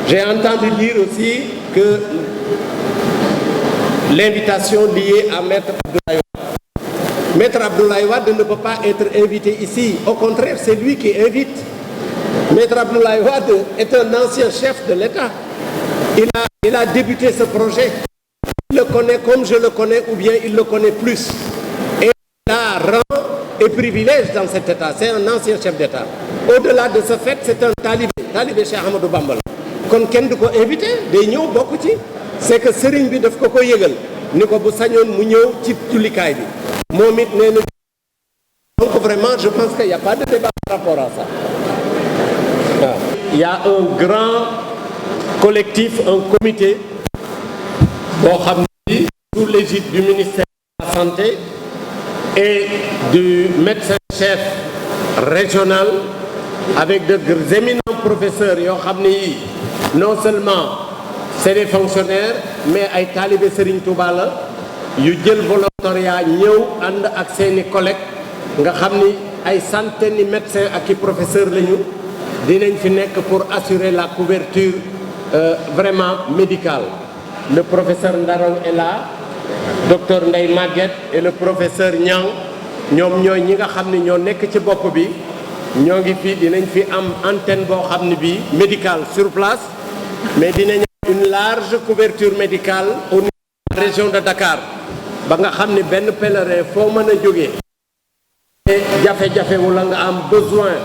J'ai entendu dire aussi que l'invitation liée à Maître Abdoulaye Wade. Maître Abdoulaye Wade ne peut pas être invité ici. Au contraire, c'est lui qui invite. Maître Abdoulaye Wade est un ancien chef de l'État. Il a débuté ce projet. Il le connaît comme je le connais, ou bien il le connaît plus. Et il a rang et privilège dans cet État. C'est un ancien chef d'État. Au-delà de ce fait, c'est un talibé Cheikh Ahmadou Bamba. kon kenn du ko invité day ñëw bokk ci c'est que sëriñ bi daf ko yëgal ni ko bu sañoon mu ñëw ci jullikaay bi moom it nee na donc vraiment je pense qu'il y a pas de débat par rapport à ça waaw. Il y a un grand collectif, un comité boo xam ni sous l'égide du ministère de la Santé et du médecin-chef régional avec de éminents professeurs yoo xam ni non seulement c'est des fonctionnaires mais ay talibé Serigne Touba la yu jël volontariat ñëw ànd ak seeni collègues nga xam ni ay centaines de médecins ak i professeurs lañu dinañ fi nekk pour assurer la couverture vraiment médicale. Le professeur Ndarong est là, docteur Ndeye Maguette et le professeur Niang ñoom ñooy ñi nga xam ni ñoo nekk ci bopp bi. ñoo ngi fi dinañ fi am antenne boo xam ne bii médicale sur place mais dinañ am une large couverture médicale au niveau de la région de Dakar ba nga xam ne benn pèlerin foo mën a jógee jafe-jafe wala nga am besoin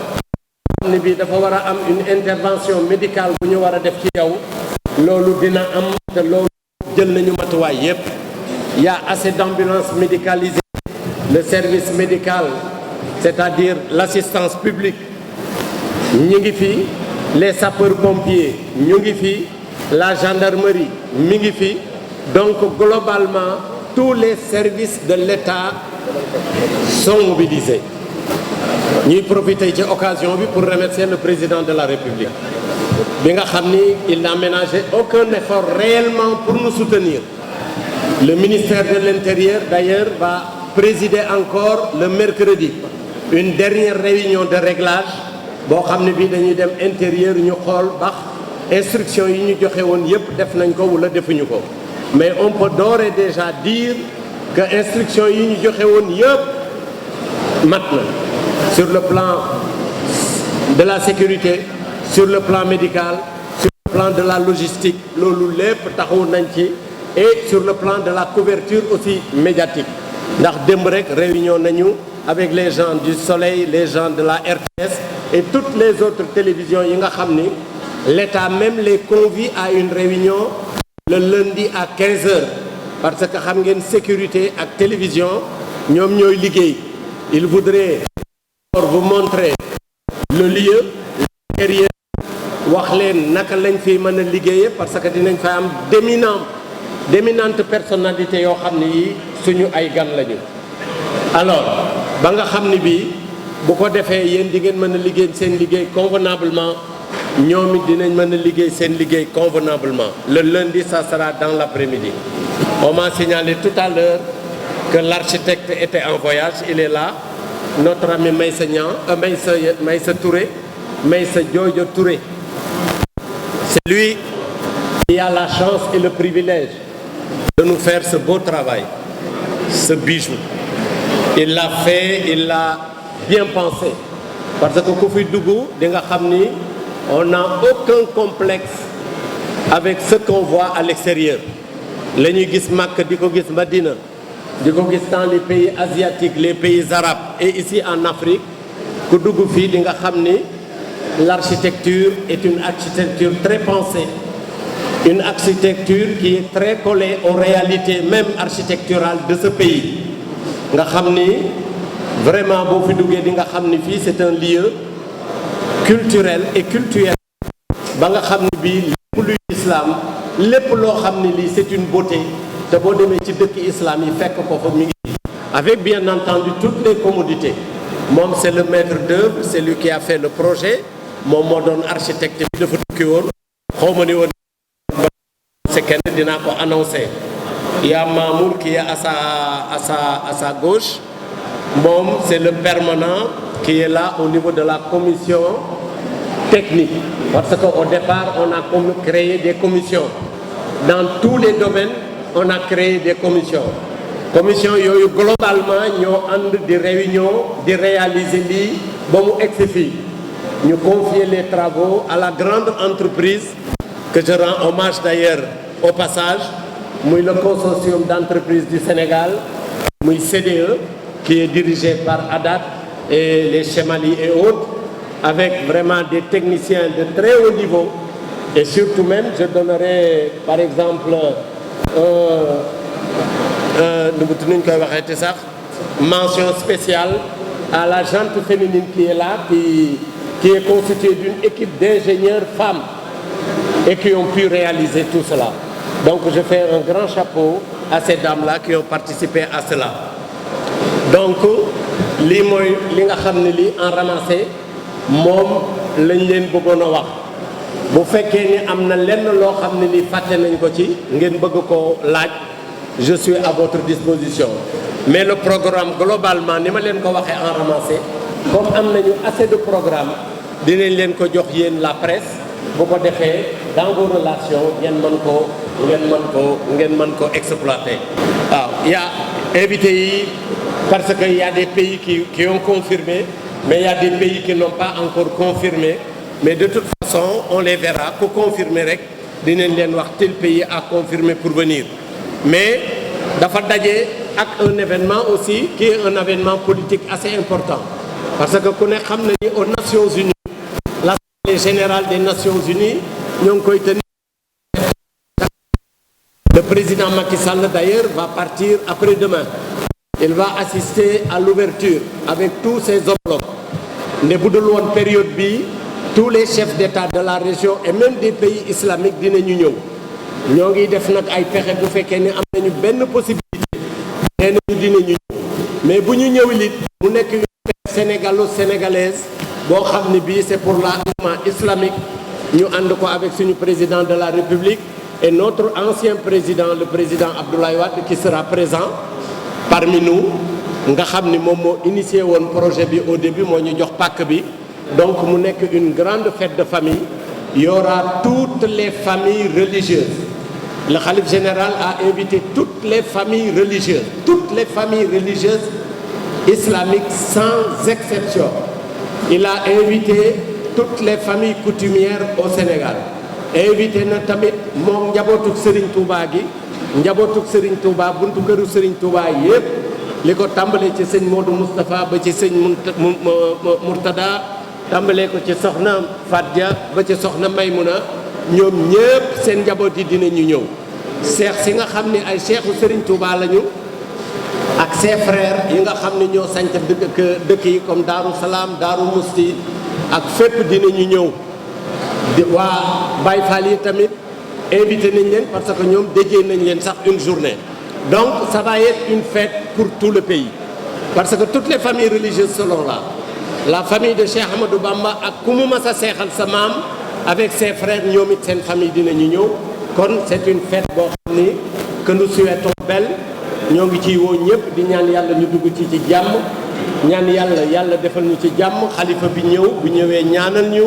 xam ne bii dafa war a am une intervention médicale bu ñu war a def ci yow loolu dina am te loolu jël nañu matuwaay yépp. Il y a assez d'ambulances médicalisées, le service médical, c'est-à-dire l'assistance publique ñu ngi fi, les sapeurs-pompiers ñu ngi fi, la gendarmerie mi ngi fi. Donc globalement tous les services de l'État sont mobilisés. ñuy profiter ci occasion bi pour remercier le président de la République bi nga xam ni il n'a ménagé aucun effort réellement pour nous soutenir. Le ministère de l'Intérieur d'ailleurs va présider encore le mercredi une dernière réunion de réglage boo xam ne bii dañuy dem intérieur ñu xool bax instruction yi ñu joxe woon yépp def nañ ko wala defuñu ko. Mais on peut d'ores et déjà dire que instruction yi ñu joxe woon yépp mat na sur le plan de la sécurité, sur le plan médical, sur le plan de la logistique loolu lépp taxawu nañ ci et sur le plan de la couverture aussi médiatique ndax démb rek réunion nañu avec les gens du Soleil, les gens de la RTS et toutes les autres télévisions yi nga xam ni l'État même les convie à une réunion le lundi à 15 heures parce que xam ngeen sécurité ak télévision ñoom ñooy liggéey. Il voudrait vous montrer le lieu, l'intérieur, wax leen naka lañ fi mën a liggéeyee parce que dinañ fa am d'éminentes personnalités yoo xam ne yi suñu ay gan lañu. Alors ba nga xam ni bii bu ko defee yéen di ngeen mën a liggéey seen liggéey convenablement ñoom it dinañ mën a liggéey seen liggéey convenablement. Le lundi ça sera dans l'après-midi. On m'a signalé tout à l'heure que l'architecte était en voyage, il est là, notre ami Maïssa Touré, Maïssa Jojo Touré. C'est lui qui a la chance et le privilège de nous faire ce beau travail, ce bijou. Il l'a fait, il l'a bien pensé. Parce que ku fi dugg di nga xam ni on n'a aucun complexe avec ce qu'on voit à l'extérieur. La ñuy gis Makka di ko gis Madina di ko gis dans les pays asiatiques, les pays arabes et ici en Afrique ku dugg fii di nga xam ni l'architecture est une architecture très pensée, une architecture qui est très collée aux réalités même architecturales de ce pays. Nga xam ni vraiment boo fi duggee di nga xam ni fii c'est un lieu culturel et cultuel ba nga xam ni bii lépp luy islam lépp loo xam ni lii c'est une beauté te boo demee ci dëkk islam yi fekk ko fa mi ngi avec bien entendu toutes les commodités moom c'est le maître d'œuvre, c'est lui qui a fait le projet moom moo doon architecte bi dafa tukki woon xaw ma ni woon c'est kenn dinaa ko annoncer. Il y a Mamour qui est à sa gauche moom c'est le permanent qui est là au niveau de la commission technique parce qu'au départ on a créé des commissions dans tous les domaines. On a créé des commissions yooyu globalement ñoo ànd di réunion di réaliser lii ba mu egsi fii ñu confier les travaux à la grande entreprise que je rends hommage d'ailleurs au passage muy le consortium d'entreprises du Sénégal muy CDE qui est dirigé par Adat et les Chemali et autres avec vraiment des techniciens de très haut niveau et surtout même je donnerai par exemple nuñ koy waxee te sax mention spéciale à la gente féminine qui est là qui est constituée d'une équipe d'ingénieurs femmes et qui ont pu réaliser tout cela donc je fais un grand chapeau à ces dames-là qui ont participé à cela donc lii mooy li nga xam ne lii en ramassé moom lañ leen bëggoon a wax bu fekkee ni am na lenn loo xam ne ni fàtte nañ ko ci ngeen bëgg ko laaj je suis à votre disposition mais le programme globalement ni ma leen ko waxee en ramassé comme am nañu assez de programme dinañ leen ko jox yéen la presse bu ko defee dans vos relations ngeen mën ko exploiter. waaw y a invité yi parce que y a des pays qui ont confirmé mais il y a des pays qui n'ont pas encore confirmé mais de toute façon on les verra ku confirmer rek dinañ leen wax tel pays a confirmé pour venir mais dafa daje ak un événement aussi qui est un événement politique assez important parce que ku ne xam na ni aux Nations Unies l'Assemblée générale des Nations Unies ñoo ngi koy tenir. Le président Macky Sall d'ailleurs va partir après-demain. Il va assister à l'ouverture avec tous ses homologues. Ne bu dul woon période bi tous les chefs d'État de la région et même des pays islamiques dinañu ñëw ñoo ngi def nag ay pexe bu fekkee ni am nañu benn possibilité nee nañu dinañu ñëw mais bu ñu ñëwul it mu nekk une fête sénégalo-sénégalaise boo xam ne bii c'est pour l'enseignement islamique ñu ànd ko avec suñu président de la République et notre ancien président le président Abdoulaye Wade qui sera présent parmi nous nga xam ni moom moo initié woon projet bi au début moo ñu jox pàkk bi donc mu nekk une grande fête de famille il y aura toutes les familles religieuses le khalife général a invité toutes les familles religieuses islamiques sans exception il a invité toutes les familles coutumières au Sénégal invité na tamit moom njabootuk Serigne Touba gi njabootuk Serigne Touba buntu këru Serigne Touba yépp li ko tàmbalee ci sëñ Modou Moustapha ba ci sëñ Mourtada tàmbalee ko ci soxna Fatia ba ci soxna Maymuna ñoom ñépp seen njaboot yi dinañu ñëw seex si nga xam ne ay seexu Serigne Touba lañu ak ses frères yi nga xam ne ñoo sanc dëkk yi comme Daaru Salaam Daaru Musti ak fépp dinañu ñëw waa Baye Fall yi tamit invité nañ leen parce que ñoom déjee nañ leen sax une journée donc ça va être une fête pour tout le pays parce que toutes les familles religieuses seront là la famille de Cheikh Ahmadou Bamba ak ku mu mas a seexal sa maam avec ses frères ñoom it seen famille dinañu ñëw kon c'est une fête boo xam ni que nous souhaitons belle ñoo ngi ciy woo ñëpp di ñaan yàlla ñu dugg ci jàmm ñaan yàlla defal ñu ci jàmm xalifa bi ñëw bu ñëwee ñaanal ñu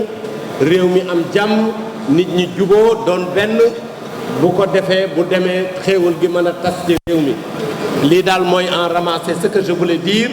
réew mi am jàmm nit ñi juboo doon benn bu ko defee bu demee xéewal gi mën a tas ci réew mi lii daal mooy en ramasser ce que je voulais dire